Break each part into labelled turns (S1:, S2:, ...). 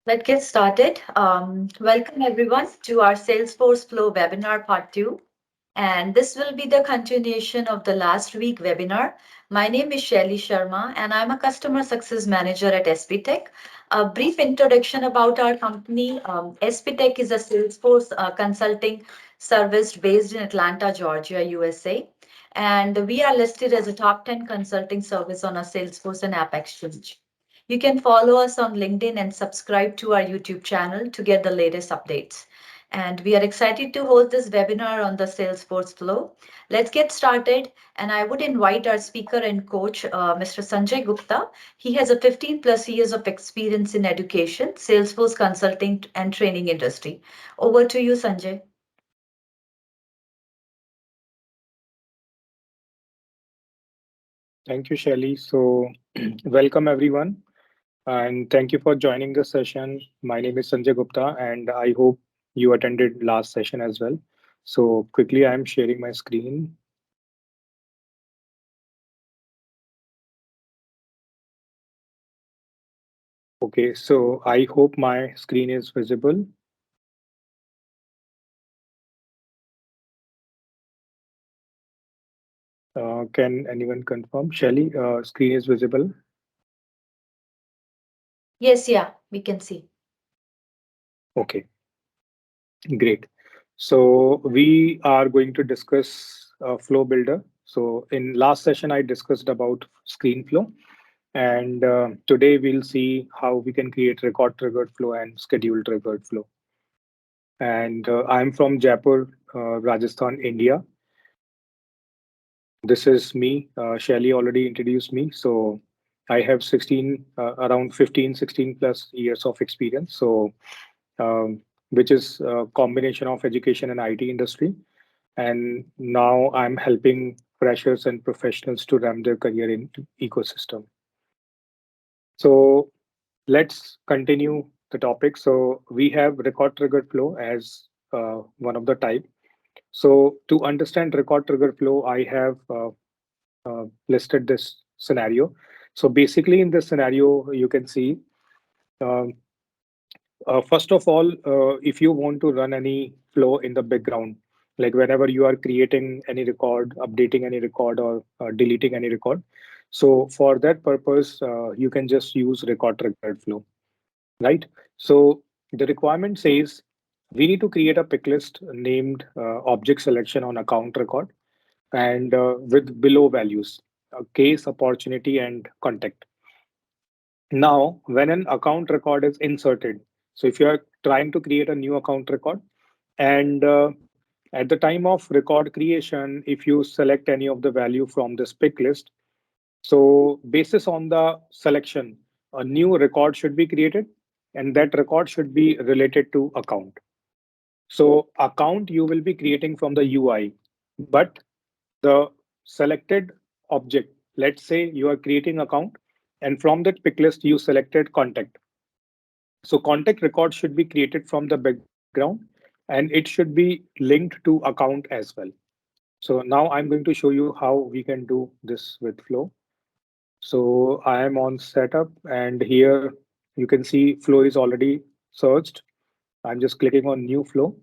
S1: Let's get started. Welcome everyone to our Salesforce Flow webinar part 2. And this will be the continuation of the last week webinar. My name is Shelly Sharma and I'm a customer success manager at SP Tech. A brief introduction about our company. SP Tech is a Salesforce consulting service based in Atlanta, Georgia, USA. And we are listed as a top 10 consulting service on a Salesforce and App Exchange. You can follow us on LinkedIn and subscribe to our YouTube channel to get the latest updates. And we are excited to host this webinar on the Salesforce Flow. Let's get started. And I would invite our speaker and coach, Mr. Sanjay Gupta. He has a 15 plus years of experience in education, Salesforce consulting and training industry. Over to you, Sanjay.
S2: Thank you, Shelly. So, welcome everyone, and thank you for joining the session. My name is Sanjay Gupta, and I hope you attended last session as well. So, quickly, I'm sharing my screen. Okay, so I hope my screen is visible. Can anyone confirm? Shelly, screen is visible.
S1: Yes, yeah, we can see.
S2: Okay, great. So, we are going to discuss Flow Builder. So, in last session, I discussed about screen flow. And today we'll see how we can create record triggered flow and schedule triggered flow. And I'm from Jaipur, Rajasthan, India. This is me. Shelly already introduced me. So I have around 15, 16 plus years of experience. So, which is a combination of education and IT industry. And now I'm helping freshers and professionals to run their career in ecosystem. So let's continue the topic. So we have record triggered flow as one of the type. So to understand record triggered flow, I have listed this scenario. So basically in this scenario, you can see, um, first of all, if you want to run any flow in the background, like whenever you are creating any record, updating any record, or deleting any record. So for that purpose, you can just use record triggered flow, right? So the requirement says we need to create a pick list named object selection on account record and with below values, case, opportunity, and contact. Now, when an account record is inserted, so if you are trying to create a new account record, and at the time of record creation, if you select any of the value from this pick list, so basis on the selection, a new record should be created and that record should be related to account. So account you will be creating from the UI, but the selected object, let's say you are creating account and from that pick list you selected contact. So contact record should be created from the background and it should be linked to account as well. So now I'm going to show you how we can do this with Flow. So I am on setup and here you can see flow is already searched. I'm just clicking on new flow.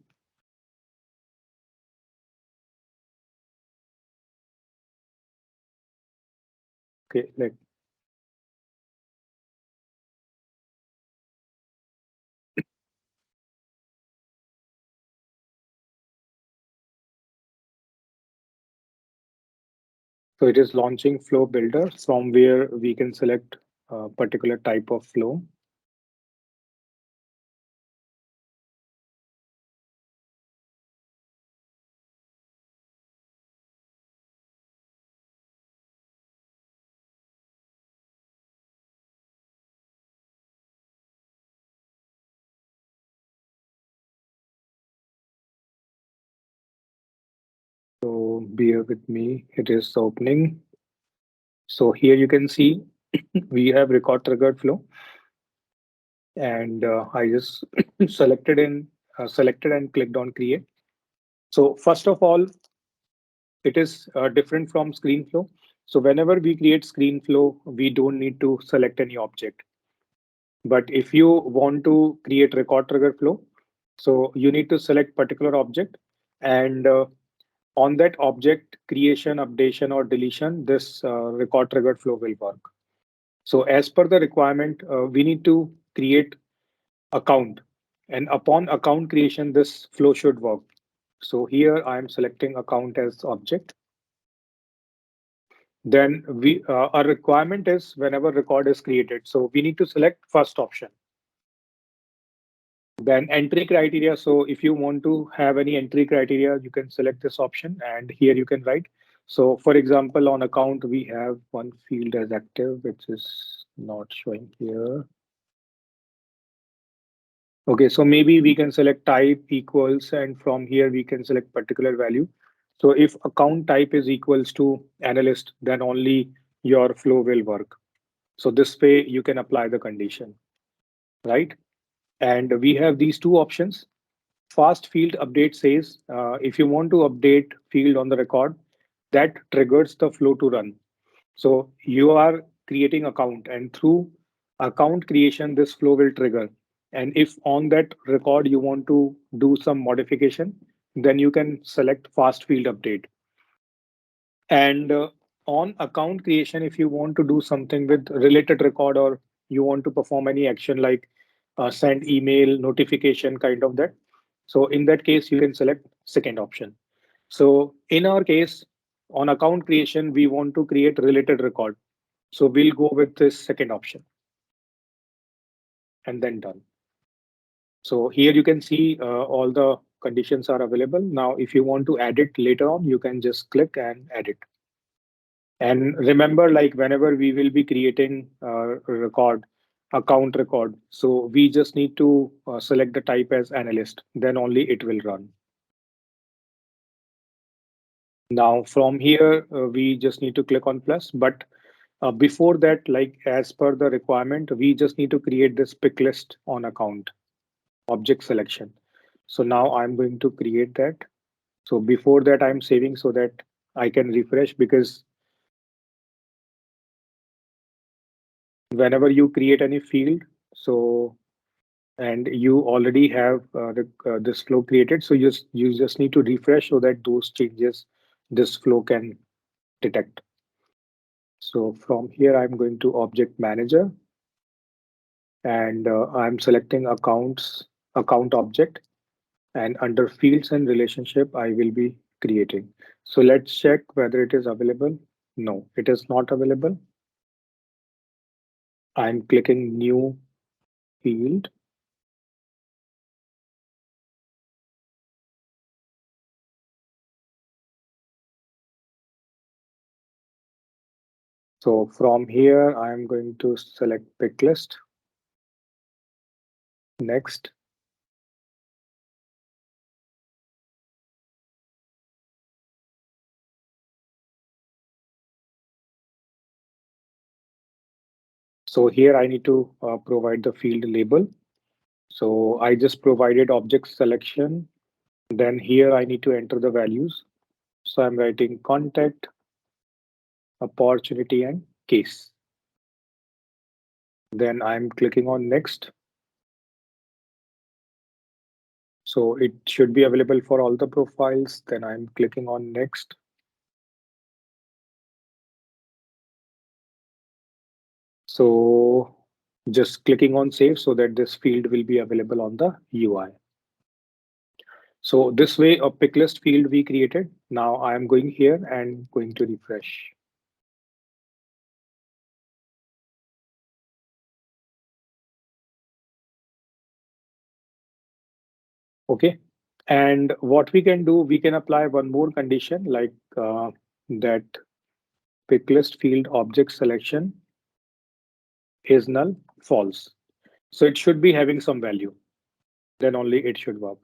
S2: Okay, so it is launching flow builder from where we can select a particular type of flow. So bear with me, it is opening. So here you can see we have record triggered flow and I just selected and clicked on create. So first of all, it is different from screen flow. So whenever we create screen flow, we don't need to select any object. But if you want to create record trigger flow, so you need to select particular object, and on that object creation, updation, or deletion, this record trigger flow will work. So as per the requirement, we need to create account, and upon account creation, this flow should work. So here I am selecting account as object. Then our requirement is whenever record is created, so we need to select first option. Then entry criteria. So if you want to have any entry criteria, you can select this option, and here you can write. So for example, on account, we have one field as active, which is not showing here. Okay, so maybe we can select type equals, and from here we can select particular value. So if account type is equals to analyst, then only your flow will work. So this way you can apply the condition, right? And we have these two options. Fast field update says if you want to update field on the record, that triggers the flow to run. So you are creating account, and through account creation, this flow will trigger. And if on that record you want to do some modification, then you can select fast field update. And on account creation, if you want to do something with related record, or you want to perform any action like send email, notification, kind of that. So in that case, you can select second option. So in our case, on account creation, we want to create related record. So we'll go with this second option and then done. So here you can see all the conditions are available. Now, if you want to add it later on, you can just click and add it. And remember, like whenever we will be creating a record, account record, so we just need to select the type as analyst, then only it will run. Now from here, we just need to click on plus, but before that, like as per the requirement, we just need to create this pick list on account object selection. So now I'm going to create that. So before that, I'm saving so that I can refresh, because whenever you create any field, so and you already have this flow created, so you just need to refresh so that those changes this flow can detect. So from here, I'm going to object manager, and I'm selecting account object, and under fields and relationship, I will be creating. So let's check whether it is available. No, it is not available. I'm clicking new field. So from here, I'm going to select pick list. Next. So here I need to provide the field label. So I just provided object selection. Then here I need to enter the values. So I'm writing contact, opportunity, and case. Then I'm clicking on next. So it should be available for all the profiles. Then I'm clicking on next. So just clicking on save so that this field will be available on the UI. So this way a pick list field we created. Now I am going here and going to refresh. Okay. And what we can do, we can apply one more condition like that pick list field object selection is null, false. So it should be having some value. Then only it should work.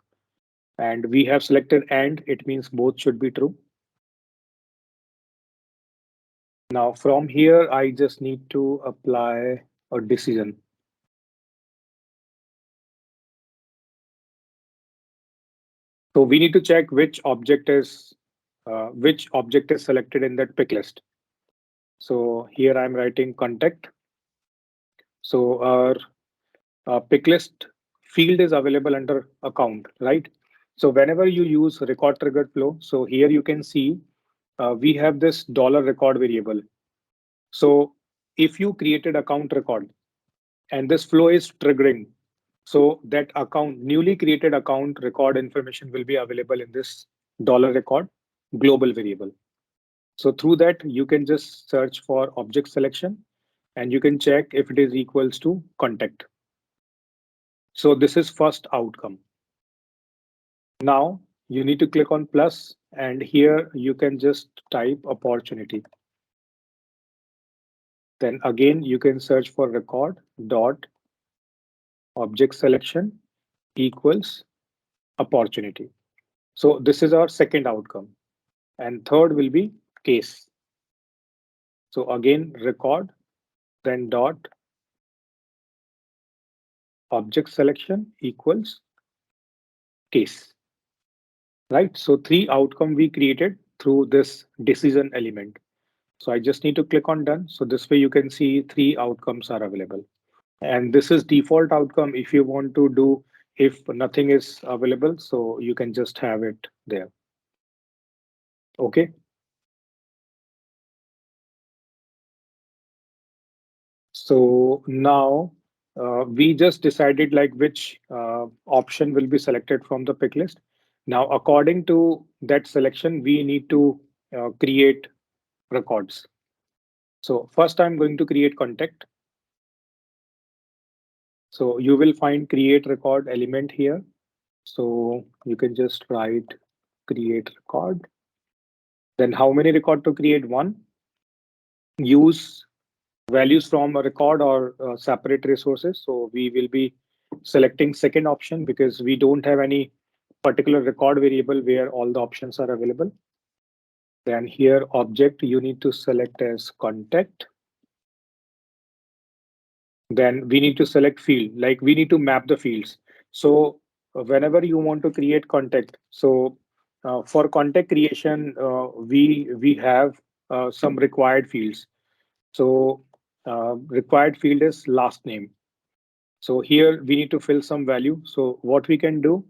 S2: And we have selected and, it means both should be true. Now from here, I just need to apply a decision. So we need to check which object is selected in that pick list. So here I'm writing contact. So our pick list field is available under account, right? So whenever you use record triggered flow, so here you can see we have this dollar record variable. So if you created account record and this flow is triggering, so that account, newly created account record information will be available in this dollar record global variable. So through that, you can just search for object selection and you can check if it is equals to contact. So this is first outcome. Now you need to click on plus and here you can just type opportunity. Then again, you can search for record dot object selection equals opportunity. So this is our second outcome. And third will be case. So again, record, then dot object selection equals case, right? So three outcome we created through this decision element. So I just need to click on done. So this way you can see three outcomes are available. And this is default outcome. If you want to do, if nothing is available, so you can just have it there. Okay. So now we just decided like which option will be selected from the pick list. Now, according to that selection, we need to create records. So first I'm going to create contact. So you will find create record element here. So you can just write create record. Then how many record to create? One. Use values from a record or separate resources. So we will be selecting second option because we don't have any particular record variable where all the options are available. Then here object you need to select as contact. Then we need to select field, like we need to map the fields. So whenever you want to create contact, so for contact creation, we have some required fields. So required field is last name. So here we need to fill some value. So what we can do,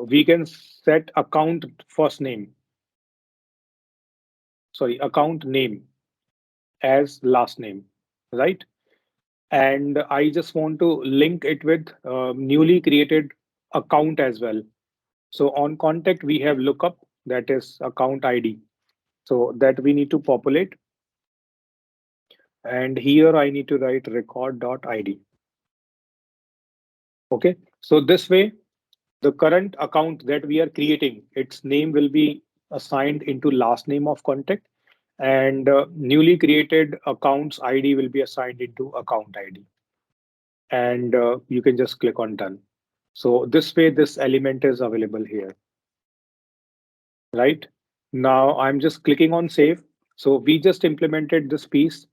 S2: we can set account first name, sorry, account name as last name, right? And I just want to link it with newly created account as well. So on contact, we have lookup that is account ID. So that we need to populate. And here I need to write record.id. Okay. So this way, the current account that we are creating, its name will be assigned into last name of contact and newly created accounts ID will be assigned into account ID. And you can just click on done. So this way, this element is available here, right? Now I'm just clicking on save. So we just implemented this piece.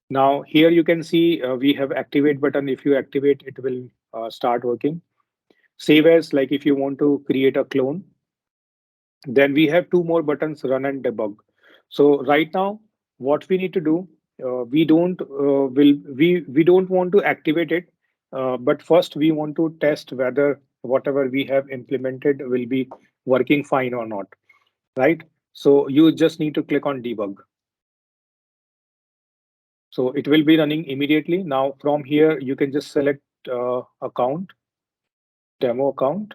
S2: Now here you can see we have activate button. If you activate, it will start working. Save as, like if you want to create a clone. Then we have two more buttons, run and debug. So right now, what we need to do, we don't want to activate it, but first we want to test whether whatever we have implemented will be working fine or not, right? So you just need to click on debug. So it will be running immediately. Now from here, you can just select account, demo account,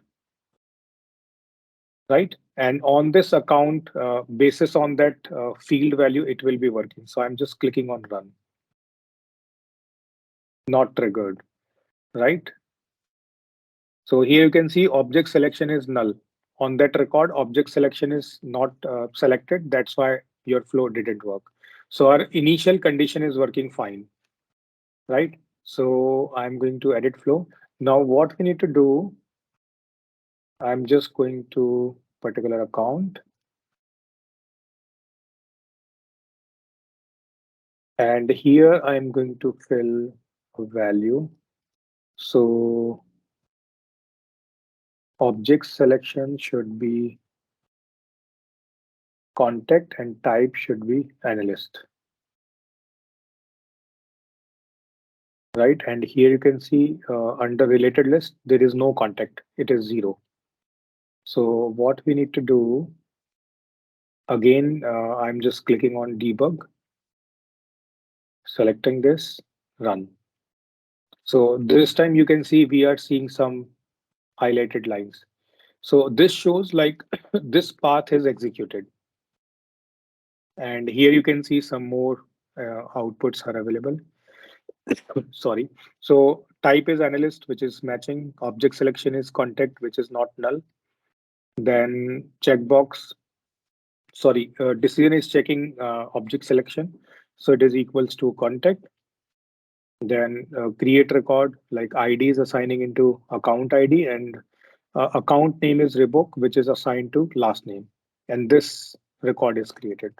S2: right? And on this account, basis on that field value, it will be working. So I'm just clicking on run, not triggered, right? So here you can see object selection is null. On that record, object selection is not selected. That's why your flow didn't work. So our initial condition is working fine, right? So I'm going to edit flow. Now what we need to do, I'm just going to particular account. And here I'm going to fill a value. So object selection should be contact and type should be analyst. right? And here you can see under related list, there is no contact. It is zero. So what we need to do, again, I'm just clicking on debug, selecting this, run. So this time you can see we are seeing some highlighted lines. So this shows like this path is executed. And here you can see some more outputs are available. Sorry. So type is analyst, which is matching. Object selection is contact, which is not null. Then checkbox, sorry, decision is checking object selection. So it is equals to contact. Then create record, like ID is assigning into account ID, and account name is revoke, which is assigned to last name. And this record is created.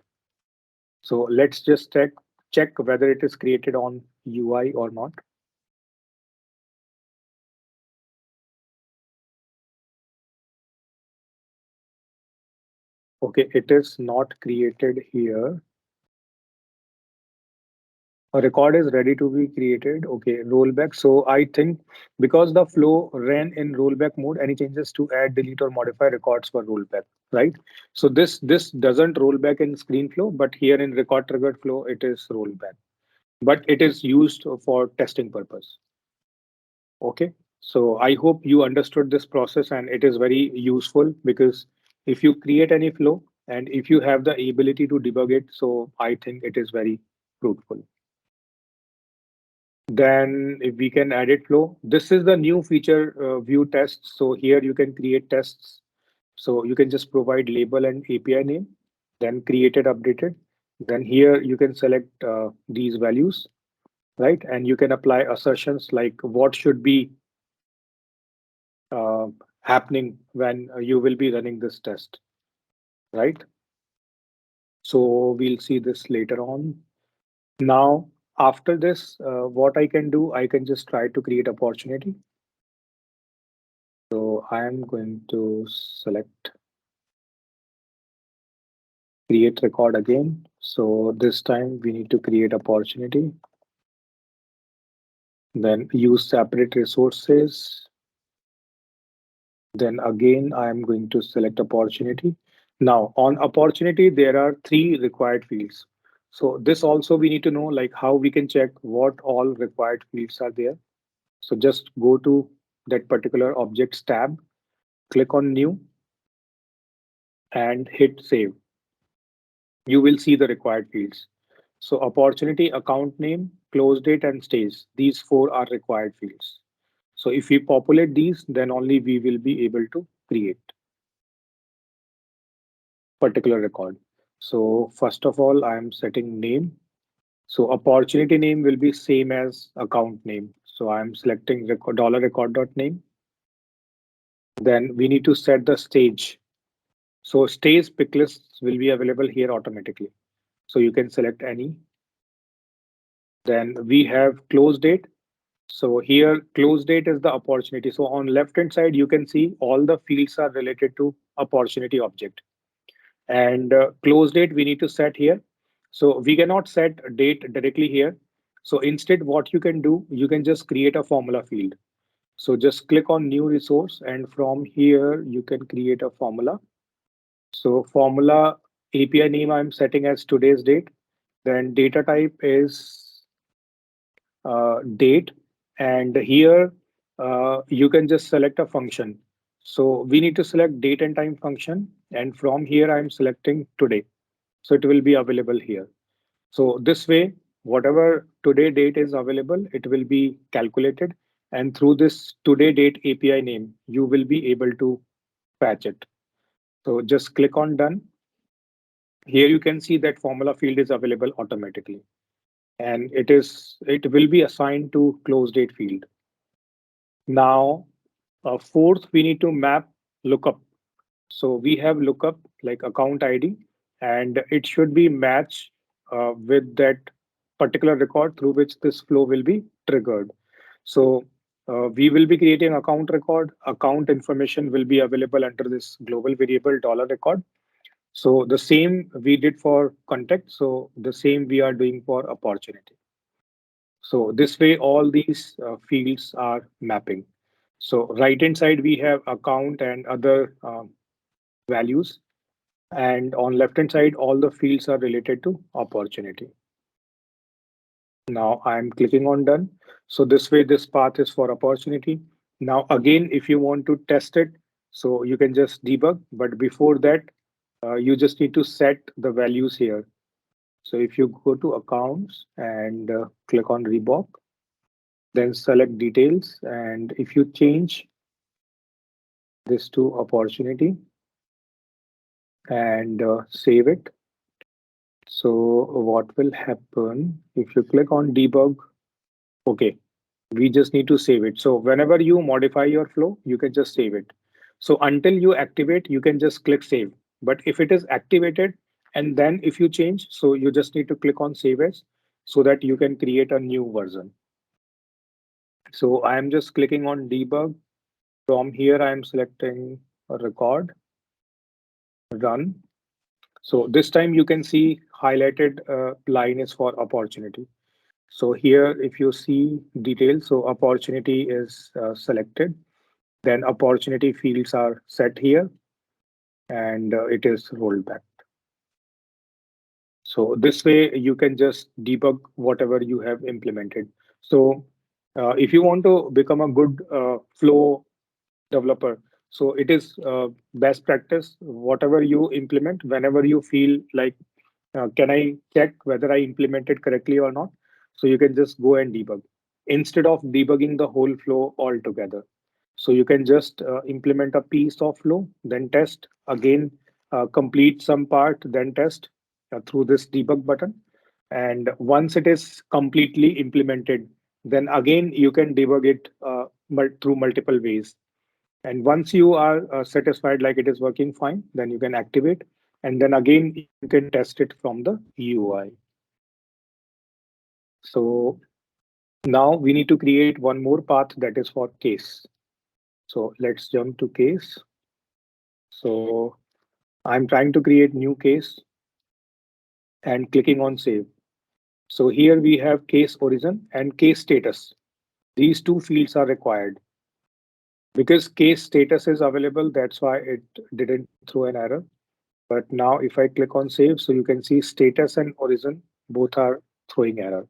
S2: So let's just check whether it is created on UI or not. Okay, it is not created here. A record is ready to be created. Okay, rollback. So I think because the flow ran in rollback mode, any changes to add, delete, or modify records for rollback, right? So this doesn't roll back in screen flow, but here in record triggered flow, it is rollback. But it is used for testing purpose. Okay, so I hope you understood this process and it is very useful because if you create any flow and if you have the ability to debug it, so I think it is very fruitful. Then if we can edit flow, this is the new feature view tests. So here you can create tests. So you can just provide label and API name, then create it, updated. Then here you can select these values, right? And you can apply assertions like what should be uh, happening when you will be running this test, right? So we'll see this later on. Now, after this, what I can do, I can just try to create opportunity. So I am going to select create record again. So this time we need to create opportunity, then use separate resources. Then again, I am going to select opportunity. Now on opportunity, there are three required fields. So this also we need to know like how we can check what all required fields are there. So just go to that particular objects tab, click on new and hit save. You will see the required fields. So opportunity, account name, close date, and stays. These four are required fields. So if we populate these, then only we will be able to create particular record. So first of all, I am setting name. So opportunity name will be same as account name. So I'm selecting record, dollar record dot name. Then we need to set the stage. So stays pick lists will be available here automatically. So you can select any. Then we have close date. So here close date is the opportunity. So on left hand side, you can see all the fields are related to opportunity object. And close date we need to set here. So we cannot set date directly here. So instead, what you can do, you can just create a formula field. So just click on new resource and from here you can create a formula. So formula API name I'm setting as today's date. Then data type is date, and here you can just select a function. So we need to select date and time function, and from here I'm selecting today. So it will be available here. So this way, whatever today date is available, it will be calculated, and through this today date API name, you will be able to patch it. So just click on done. Here you can see that formula field is available automatically, and it will be assigned to close date field. Now, fourth, we need to map lookup. So we have lookup like account ID, and it should be matched with that particular record through which this flow will be triggered. So we will be creating account record. Account information will be available under this global variable dollar record. So the same we did for contact. So the same we are doing for opportunity. So this way, all these fields are mapping. So right hand side, we have account and other values. And on left hand side, all the fields are related to opportunity. Now I'm clicking on done. So this way, this path is for opportunity. Now again, if you want to test it, so you can just debug. But before that, you just need to set the values here. So if you go to accounts and click on Reebok, then select details. And if you change this to opportunity and save it, so what will happen if you click on debug? Okay, we just need to save it. So whenever you modify your flow, you can just save it. So until you activate, you can just click save. But if it is activated and then if you change, so you just need to click on save as so that you can create a new version. So I am just clicking on debug. From here, I am selecting a record, run. So this time you can see highlighted line is for opportunity. So here, if you see details, so opportunity is selected. Then opportunity fields are set here and it is rolled back. So this way you can just debug whatever you have implemented. So if you want to become a good flow developer, so it is best practice, whatever you implement, whenever you feel like, can I check whether I implemented correctly or not? So you can just go and debug instead of debugging the whole flow altogether. So you can just implement a piece of flow, then test again, complete some part, then test through this debug button. And once it is completely implemented, then again you can debug it through multiple ways. And once you are satisfied like it is working fine, then you can activate. And then again, you can test it from the UI. So now we need to create one more path that is for case. So let's jump to case. So I'm trying to create new case and clicking on save. So here we have case origin and case status. These two fields are required because case status is available. That's why it didn't throw an error. But now if I click on save, so you can see status and origin both are throwing error.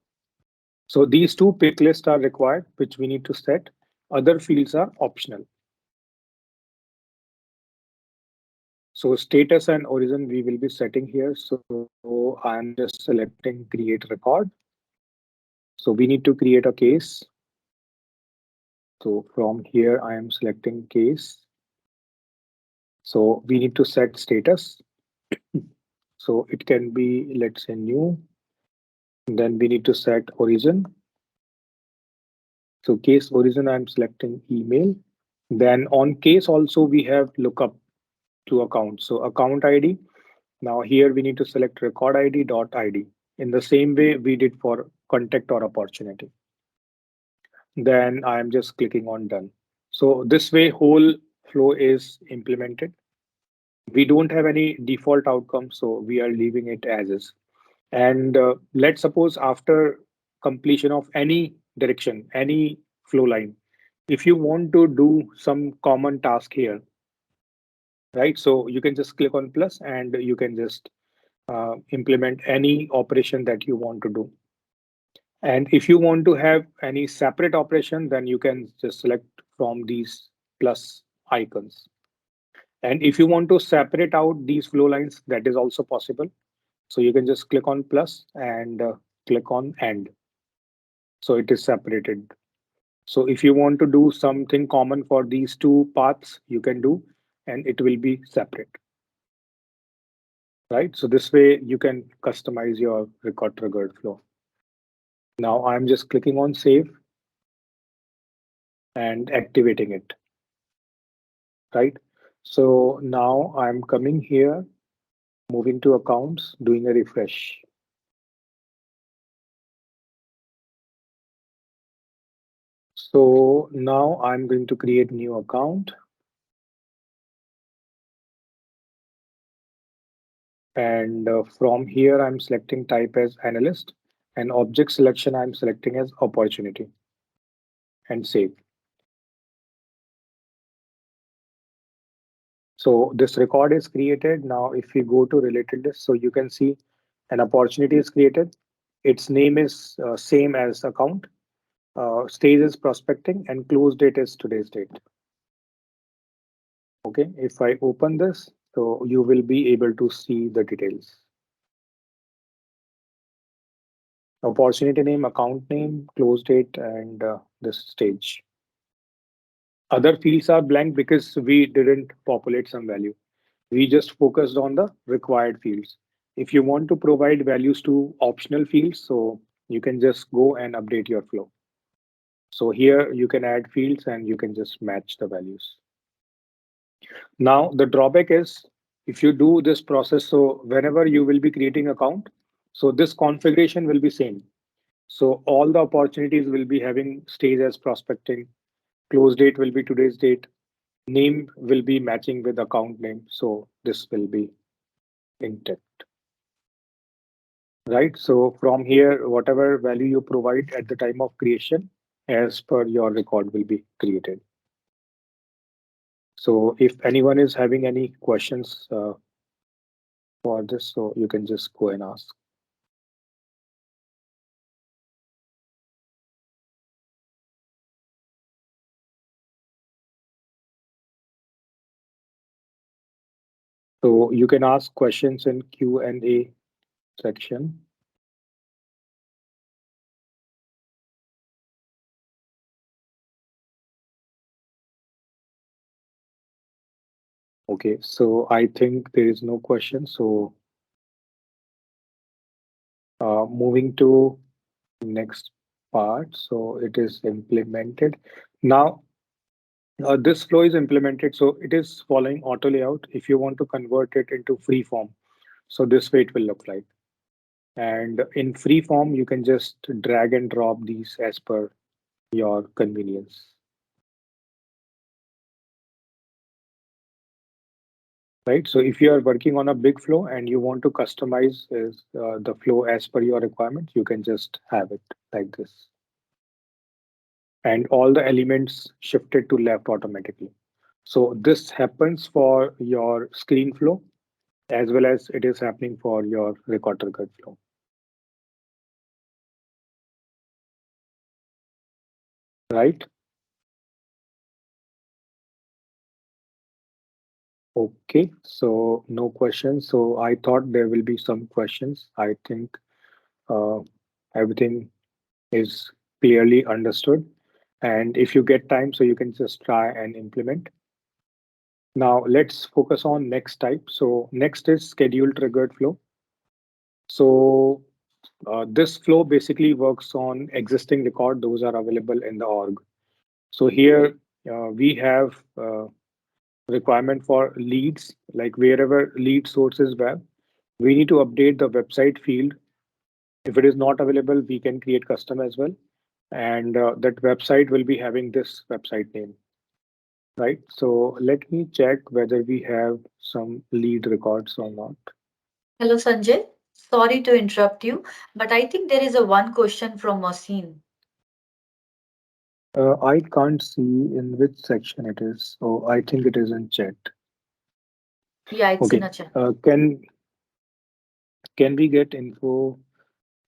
S2: So these two pick lists are required, which we need to set. Other fields are optional. So status and origin we will be setting here. So I'm just selecting create record. So we need to create a case. So from here, I am selecting case. So we need to set status. So it can be, let's say, new. Then we need to set origin. So case origin, I'm selecting email. Then on case also we have lookup to account. So account ID. Now here we need to select record ID dot ID in the same way we did for contact or opportunity. Then I'm just clicking on done. So this way whole flow is implemented. We don't have any default outcome, so we are leaving it as is. And let's suppose after completion of any direction, any flow line, if you want to do some common task here, right? So you can just click on plus and you can just implement any operation that you want to do. And if you want to have any separate operation, then you can just select from these plus icons. And if you want to separate out these flow lines, that is also possible. So you can just click on plus and click on end. So it is separated. So if you want to do something common for these two paths, you can do, and it will be separate, right? So this way you can customize your record triggered flow. Now I'm just clicking on save and activating it, right? So now I'm coming here, moving to accounts, doing a refresh. So now I'm going to create new account. And from here, I'm selecting type as analyst. and object selection I'm selecting as opportunity and save. So this record is created. Now, if we go to related list, so you can see an opportunity is created. Its name is same as account. Stage is prospecting and close date is today's date. Okay, if I open this, so you will be able to see the details. Opportunity name, account name, close date, and this stage. Other fields are blank because we didn't populate some value. We just focused on the required fields. If you want to provide values to optional fields, so you can just go and update your flow. So here you can add fields and you can just match the values. Now the drawback is if you do this process, so whenever you will be creating account, so this configuration will be same. So all the opportunities will be having stage as prospecting, close date will be today's date, name will be matching with account name. So this will be intact, right? So from here, whatever value you provide at the time of creation, as per your record will be created. So if anyone is having any questions for this, so you can just go and ask. So you can ask questions in Q&A section. Okay, so I think there is no question. So moving to next part. So it is implemented. Now this flow is implemented. So it is following auto layout. If you want to convert it into free form, so this way it will look like. And in free form, you can just drag and drop these as per your convenience. Right. So if you are working on a big flow and you want to customize the flow as per your requirements, you can just have it like this. And all the elements shifted to left automatically. So this happens for your screen flow as well as it is happening for your record triggered flow. Right. Okay. So no questions. So I thought there will be some questions. I think uh, everything is clearly understood. And if you get time, so you can just try and implement. Now let's focus on next type. So next is schedule triggered flow. So this flow basically works on existing record. Those are available in the org. So here we have requirement for leads, like wherever lead source is web, we need to update the website field. If it is not available, we can create custom as well. And that website will be having this website name, right? So let me check whether we have some lead records or not.
S1: Hello, Sanjay. Sorry to interrupt you, but I think there is a one question from Wasim.
S2: I can't see in which section it is. So I think it is in chat.
S1: Yeah, it's in
S2: Okay.
S1: a chat.
S2: Can we get info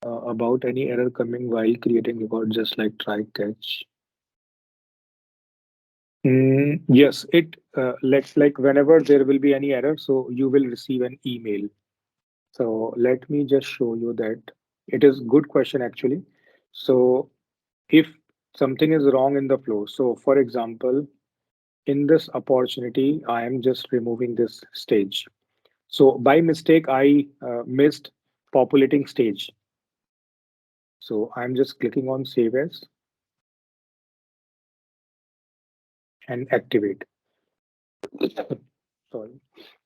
S2: about any error coming while creating record, just like try catch? Yes, it like whenever there will be any error, so you will receive an email. So let me just show you that. It is good question actually. So if something is wrong in the flow, so for example, in this opportunity, I am just removing this stage. So by mistake, I missed populating stage. So I'm just clicking on save as and activate. Sorry.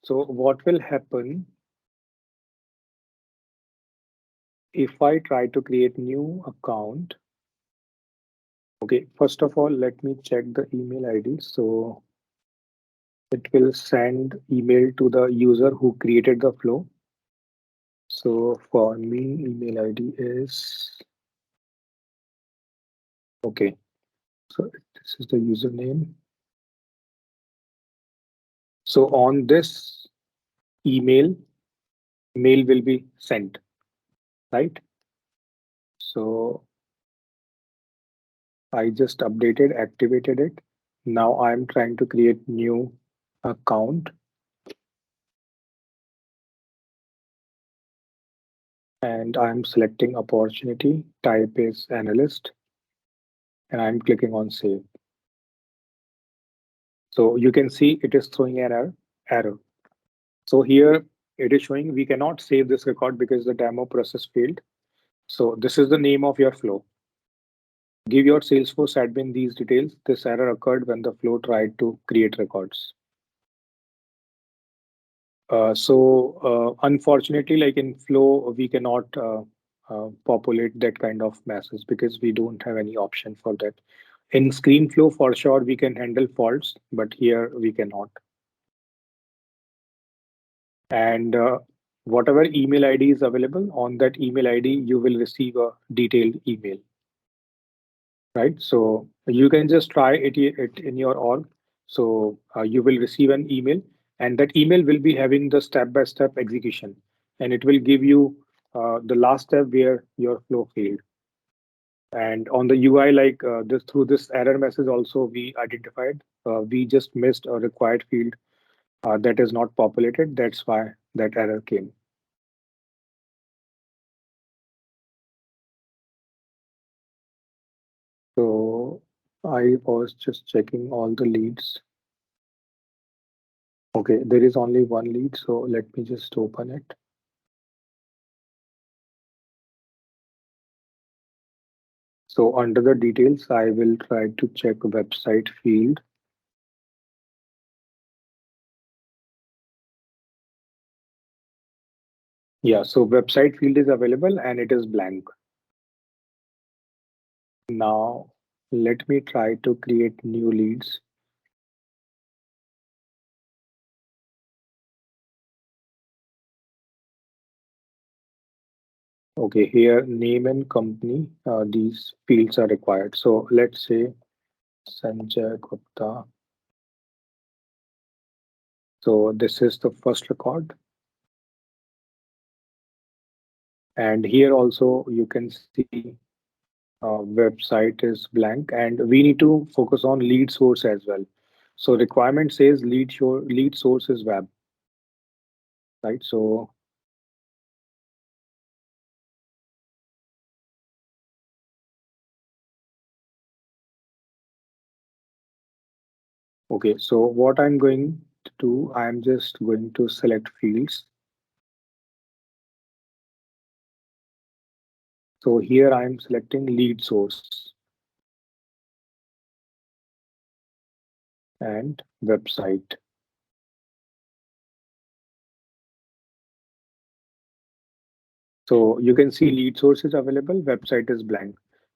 S2: So what will happen if I try to create new account? Okay, first of all, let me check the email ID. So it will send email to the user who created the flow. So for me, email ID is okay. So this is the username. So on this email, mail will be sent, right? So I just updated, activated it. Now I'm trying to create new account and I'm selecting opportunity. Type is analyst and I'm clicking on save. So you can see it is throwing an error. So here it is showing we cannot save this record because the demo process failed. So this is the name of your flow. Give your Salesforce admin these details. This error occurred when the flow tried to create records. Unfortunately, like in Flow, we cannot populate that kind of message because we don't have any option for that. In Screen Flow, for sure, we can handle faults, but here we cannot. And whatever email ID is available on that email ID, you will receive a detailed email, right? So you can just try it in your org. So you will receive an email, and that email will be having the step-by-step execution, and it will give you the last step where your flow failed. And on the UI, like this through this error message, also we identified we just missed a required field that is not populated. That's why that error came. So I was just checking all the leads. Okay, there is only one lead, so let me just open it. So under the details, I will try to check website field. Yeah, so website field is available and it is blank. Now let me try to create new leads. Okay, here name and company, these fields are required. So let's say Sanjay Gupta. So this is the first record. And here also you can see website is blank and we need to focus on lead source as well. So requirement says lead source is web, right? So okay, so what I'm going to do, I'm just going to select fields. So here I'm selecting lead source and website. So you can see lead source is available, website is blank.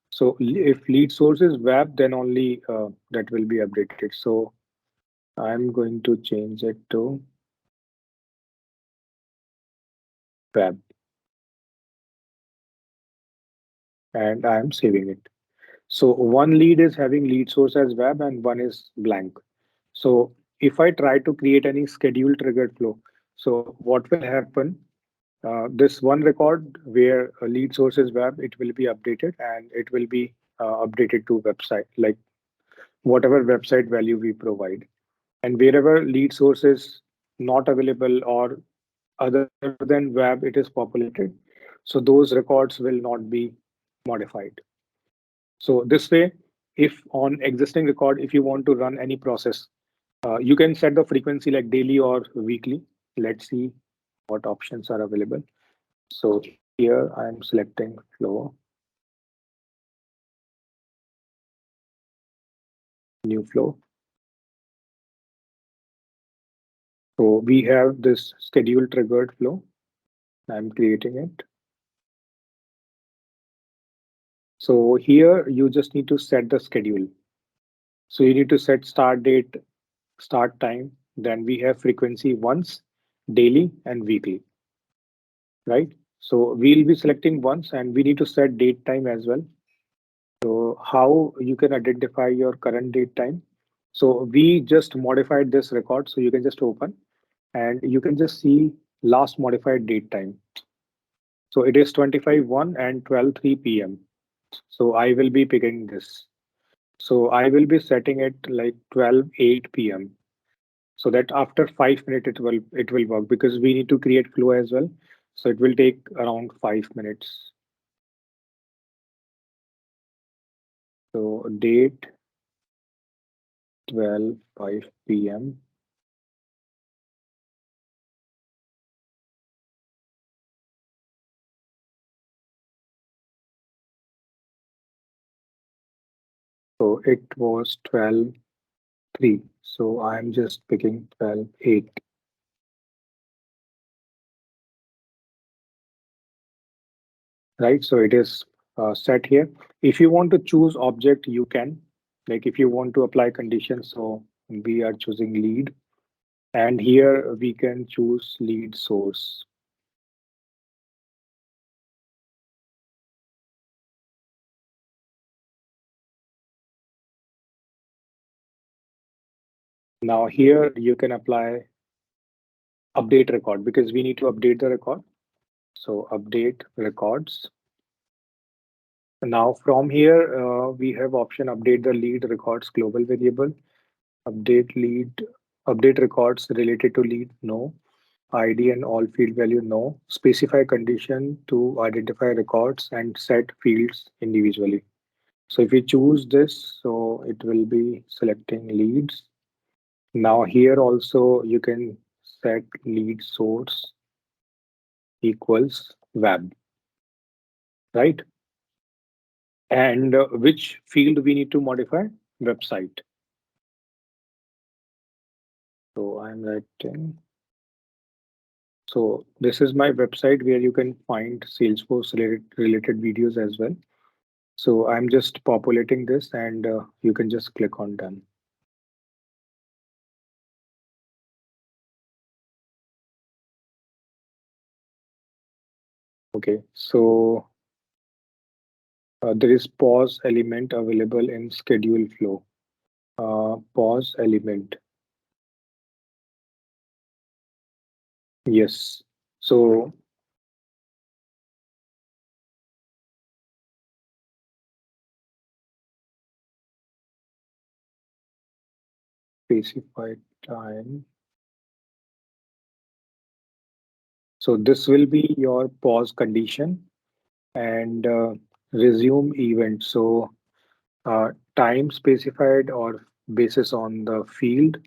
S2: So if lead source is web, then only that will be updated. So I'm going to change it to web and I'm saving it. So one lead is having lead source as web and one is blank. So if I try to create any schedule triggered flow, so what will happen? This one record where a lead source is web, it will be updated and it will be updated to website, like whatever website value we provide. And wherever lead source is not available or other than web, it is populated. So those records will not be modified. So this way, if on existing record, if you want to run any process, you can set the frequency like daily or weekly. Let's see what options are available. So here I'm selecting flow, new flow. So we have this schedule triggered flow. I'm creating it. So here you just need to set the schedule. So you need to set start date, start time. Then we have frequency once, daily, and weekly, right? So we'll be selecting once and we need to set date time as well. So how you can identify your current date time? So we just modified this record. So you can just open and you can just see last modified date time. So it is 25:1 and 12:03 p.m. So I will be picking this. So I will be setting it like 12:08 p.m. so that after 5 minutes it will work because we need to create flow as well. So it will take around 5 minutes. So date 12:05 p.m. So it was 12:03. So I'm just picking 12:08. Right? So it is set here. If you want to choose object, you can. Like if you want to apply conditions, so we are choosing lead, and here we can choose lead source. Now here you can apply update record because we need to update the record. So update records. Now from here we have option update the lead records global variable, update lead, update records related to lead, no. ID and all field value, no. Specify condition to identify records and set fields individually. So if we choose this, so it will be selecting leads. Now here also you can set lead source equals web, right? And which field we need to modify? Website. So I'm writing. So this is my website where you can find Salesforce related videos as well. So I'm just populating this and you can just click on done. Okay, so there is pause element available in schedule flow. Pause element. Yes. So specified time. So this will be your pause condition and resume event. So time specified or basis on the field.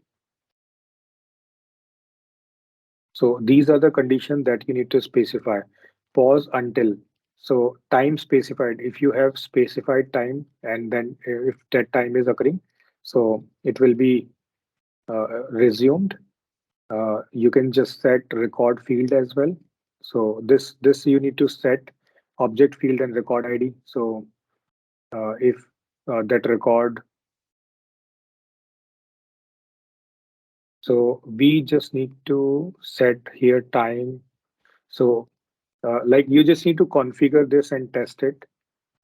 S2: So these are the conditions that you need to specify. Pause until. So time specified. If you have specified time and then if that time is occurring, so it will be resumed. You can just set record field as well. So this you need to set object field and record ID. So if that record, so we just need to set here time. So like you just need to configure this and test it.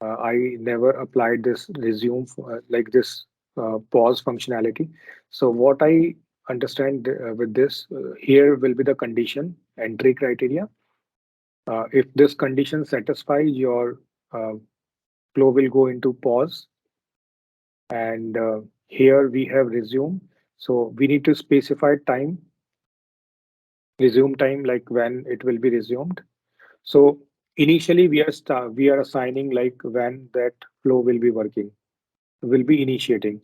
S2: I never applied this resume like this pause functionality. So what I understand with this here will be the condition entry criteria. If this condition satisfies, your uh, flow will go into pause. And here we have resume. So we need to specify time, resume time, like when it will be resumed. So initially we are assigning like when that flow will be working, will be initiating.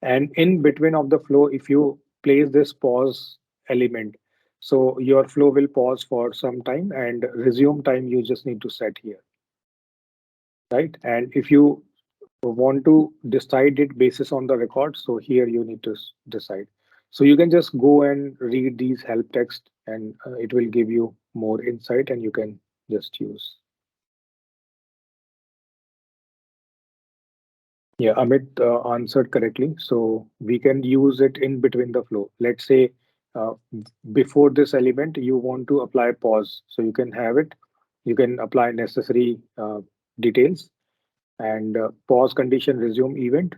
S2: And in between of the flow, if you place this pause element, so your flow will pause for some time and resume time you just need to set here, right? And if you want to decide it basis on the record, so here you need to decide. So you can just go and read these help text and it will give you more insight and you can just use. Yeah, Amit answered correctly. So we can use it in between the flow. Let's say uh, before this element, you want to apply pause. So you can have it. you can apply necessary details and pause condition resume event,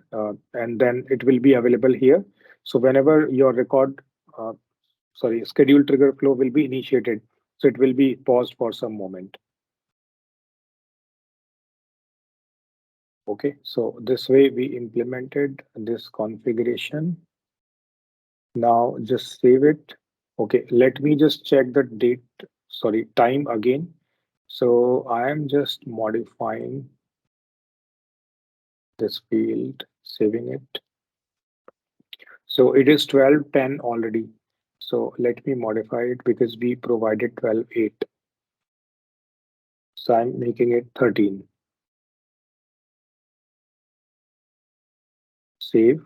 S2: and then it will be available here. So whenever your uh, schedule trigger flow will be initiated, so it will be paused for some moment. Okay, so this way we implemented this configuration. Now just save it. Okay, let me just check the time again. So I am just modifying this field, saving it. So it is 12:10 already. So let me modify it because we provided 12:08. So I'm making it 13. Save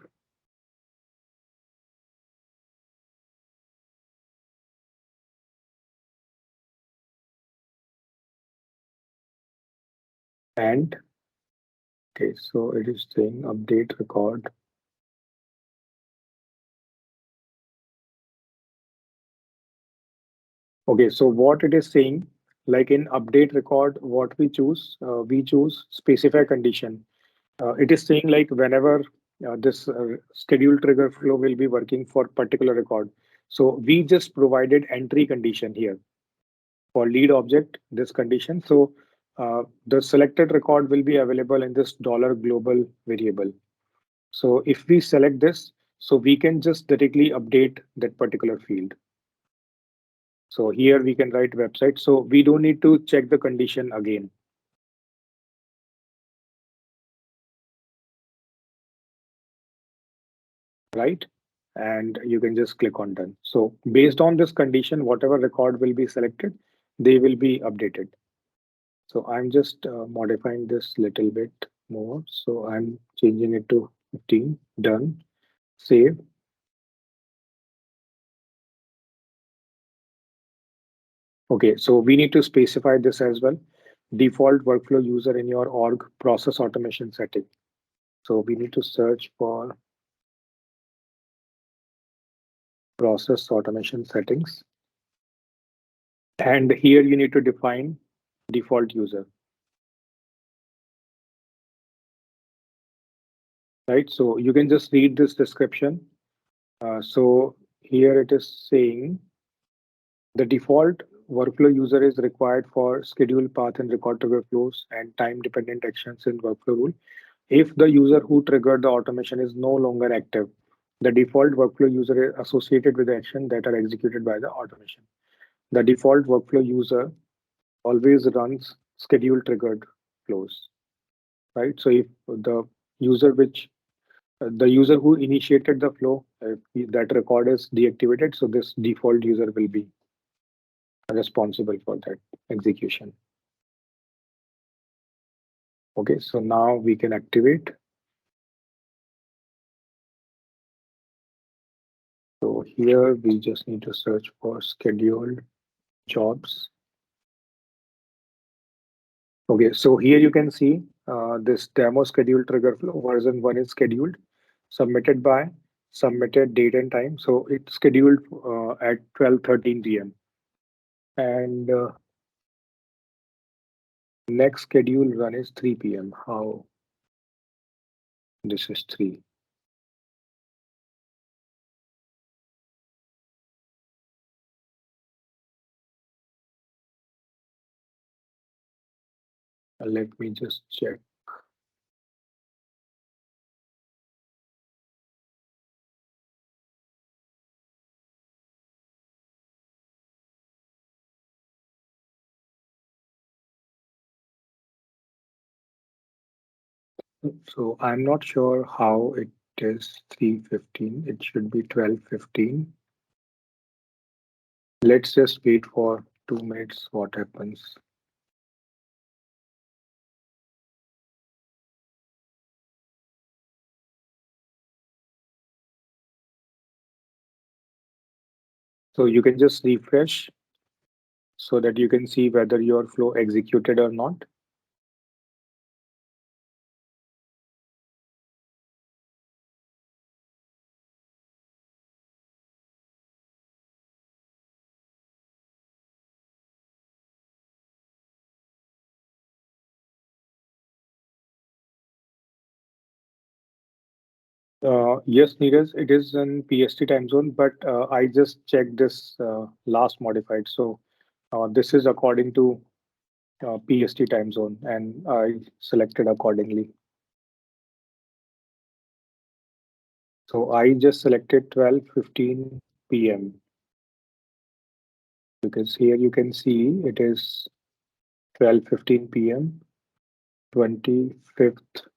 S2: and okay, so it is saying update record. Okay, so what it is saying, like in update record, what we choose specify condition. It is saying like whenever this schedule trigger flow will be working for particular record. So we just provided entry condition here for lead object, this condition. So the selected record will be available in this $global variable. So if we select this, so we can just directly update that particular field. So here we can write website. So we don't need to check the condition again, right? And you can just click on done. So based on this condition, whatever record will be selected, they will be updated. So I'm just modifying this little bit more. So I'm changing it to 15, done, save. Okay, so we need to specify this as well. Default workflow user in your org process automation setting. So we need to search for process automation settings. And here you need to define default user, right? So you can just read this description. So here it is saying the default workflow user is required for schedule path and record trigger flows and time dependent actions in workflow rule. If the user who triggered the automation is no longer active, the default workflow user is associated with the action that are executed by the automation. The default workflow user always runs schedule triggered flows, right? So if the user who initiated the flow, if that record is deactivated, so this default user will be responsible for that execution. Okay, so now we can activate. So here we just need to search for scheduled jobs. Okay, so here you can see this demo schedule trigger flow version 1 is scheduled, submitted by, submitted date and time. So it's scheduled at 12:13 p.m. And next schedule run is 3 p.m. How this is 3. Let me just check. So I'm not sure how it is 3:15. It should be 12:15. Let's just wait for 2 minutes. What happens? So you can just refresh so that you can see whether your flow executed or not. Yes, Neeraj, it is in PST time zone, but I just checked this last modified. So this is according to PST time zone, and I selected accordingly. So I just selected 12:15 p.m. because here you can see it is 12:15 p.m. 25th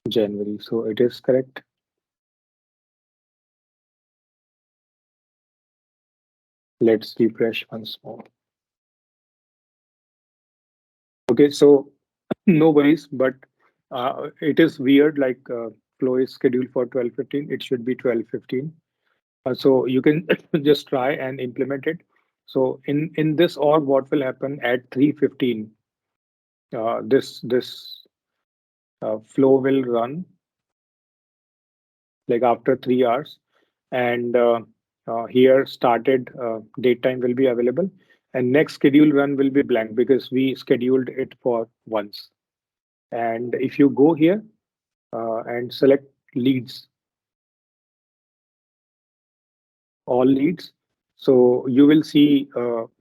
S2: January. So it is correct. Let's refresh once more. Okay, so no worries, but it is weird. Like flow is scheduled for 12:15. It should be 12:15. So you can just try and implement it. So in this org, what will happen at 3:15? This flow will run like after 3 hours, and here started date time will be available, and next schedule run will be blank because we scheduled it for once. And if you go here and select leads, all leads, so you will see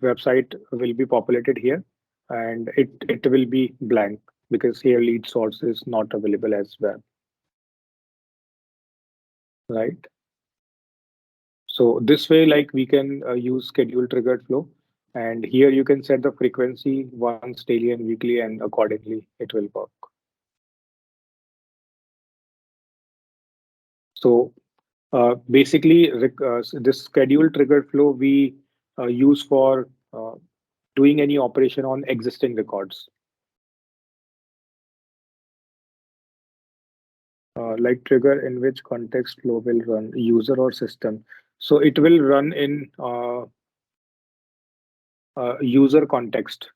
S2: website will be populated here, and it will be blank because here lead source is not available as well, right? So this way, like we can use schedule triggered flow, and here you can set the frequency once daily and weekly, and accordingly it will work. So basically, this schedule triggered flow we use for doing any operation on existing records, like trigger in which context flow will run, user or system. So it will run in user context,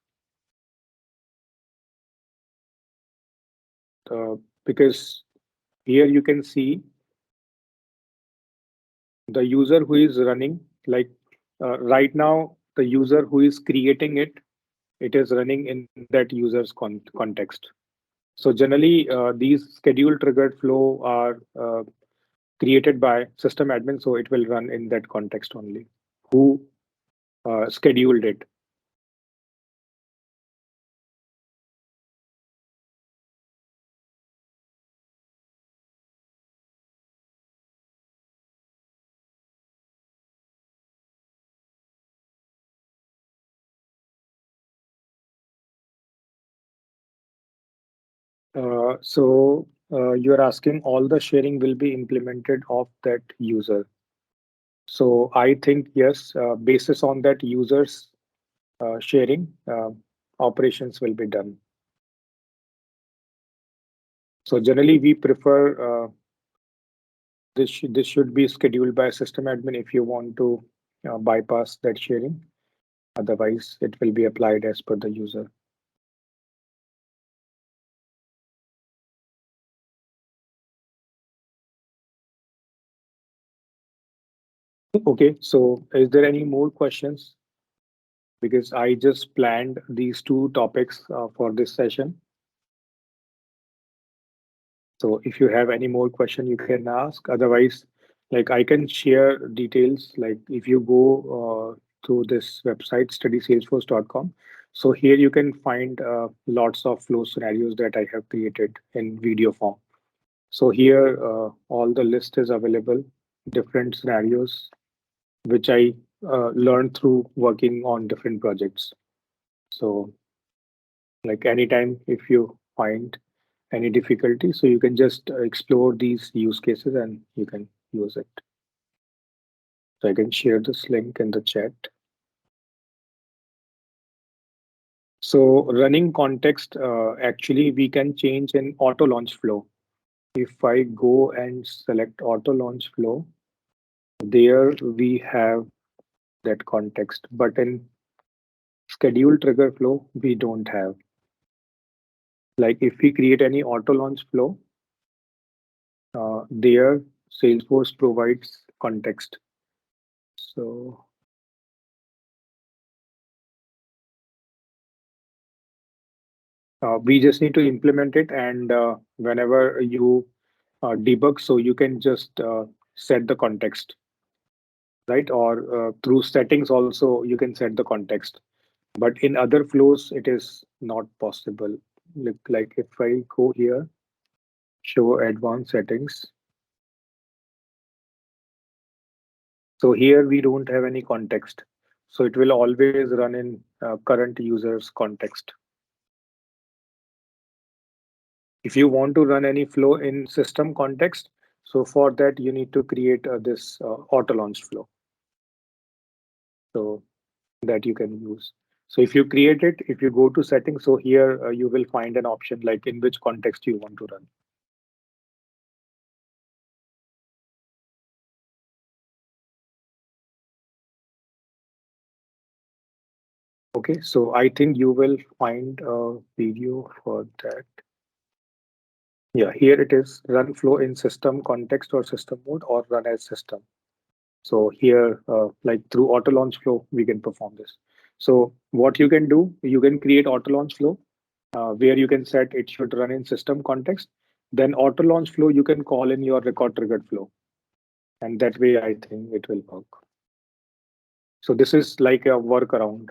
S2: because here you can see the user who is running, like right now the user who is creating it is running in that user's context. So generally these schedule triggered flow are created by system admin, so it will run in that context only, who scheduled it. You're asking all the sharing will be implemented of that user. So I think yes, basis on that users sharing, operations will be done. So generally, we prefer this should be scheduled by system admin if you want to bypass that sharing. Otherwise, it will be applied as per the user. Okay, so is there any more questions? Because I just planned these two topics for this session. So if you have any more question, you can ask. Otherwise, like I can share details. Like if you go to this website, studysalesforce.com. So here you can find lots of flow scenarios that I have created in video form. So here all the list is available, different scenarios which I learned through working on different projects. So like anytime if you find any difficulty, so you can just explore these use cases and you can use it. So I can share this link in the chat. So running context, actually we can change in auto launch flow. If I go and select auto launch flow, there we have that context, but in schedule trigger flow, we don't have. Like if we create any auto launch flow, there Salesforce provides context. So we just need to implement it, and whenever you debug, so you can just set the context, right? Or through settings also you can set the context. But in other flows, it is not possible. Like if I go here, show advanced settings. So here we don't have any context. So it will always run in current user's context. If you want to run any flow in system context, so for that you need to create this auto launch flow. So that you can use. So if you create it, if you go to settings, so here you will find an option like in which context you want to run. Okay, so I think you will find a video for that. Yeah, here it is, run flow in system context or system mode or run as system. So here, like through auto launch flow, we can perform this. So what you can do, you can create auto launch flow where you can set it should run in system context. Then auto launch flow, you can call in your record triggered flow. And that way, I think it will work. So this is like a workaround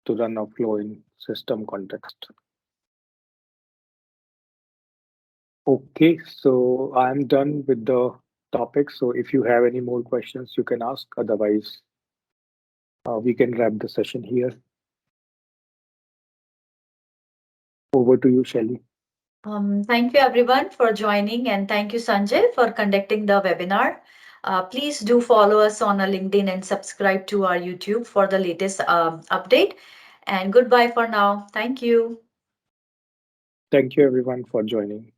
S2: to run a flow in system context. Okay, so I'm done with the topic. So if you have any more questions, you can ask. Otherwise, we can wrap the session here. Over to you, Shelly.
S1: Thank you everyone for joining, and thank you Sanjay for conducting the webinar. Please do follow us on our LinkedIn and subscribe to our YouTube for the latest update. And goodbye for now. Thank you.
S2: Thank you, everyone, for joining.